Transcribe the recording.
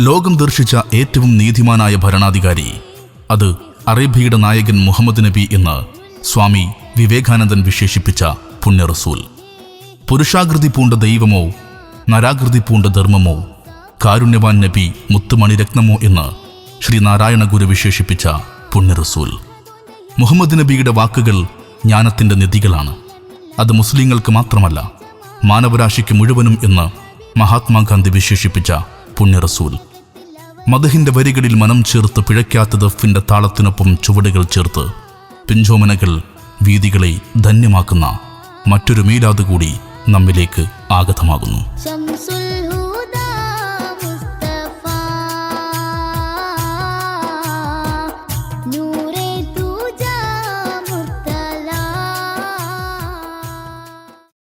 ലോകം ദർശിച്ച ഏറ്റവും നീതിമാനായ ഭരണാധികാരി, അത് അറേബ്യയുടെ നായകൻ മുഹമ്മദ് നബി എന്ന് സ്വാമി വിവേകാനന്ദൻ വിശേഷിപ്പിച്ച പുണ്യ റസൂൽ. പുരുഷാകൃതി പൂണ്ട ദൈവമോ നരാകൃതി പൂണ്ട ധർമ്മമോ കാരുണ്യവാൻ നബി മുത്തുമണിരത്നമോ എന്ന് ശ്രീനാരായണ ഗുരു വിശേഷിപ്പിച്ച പുണ്യ റസൂൽ. മുഹമ്മദ് നബിയുടെ വാക്കുകൾ ജ്ഞാനത്തിൻ്റെ നിധികളാണ്. അത് മുസ്ലിങ്ങൾക്ക് മാത്രമല്ല, മാനവരാശിക്ക് മുഴുവനും എന്ന് മഹാത്മാഗാന്ധി വിശേഷിപ്പിച്ച പുണ്യ റസൂൽ. മദഹിന്റെ വരികളിൽ മനം ചേർത്ത് പിഴയ്ക്കാത്ത ദഫിന്റെ താളത്തിനൊപ്പം ചുവടുകൾ ചേർത്ത് പിഞ്ചോമനകൾ വീതികളെ ധന്യമാക്കുന്ന മറ്റൊരു മീലാദ് കൂടി നമ്മിലേക്ക് ആഗതമാകുന്നു.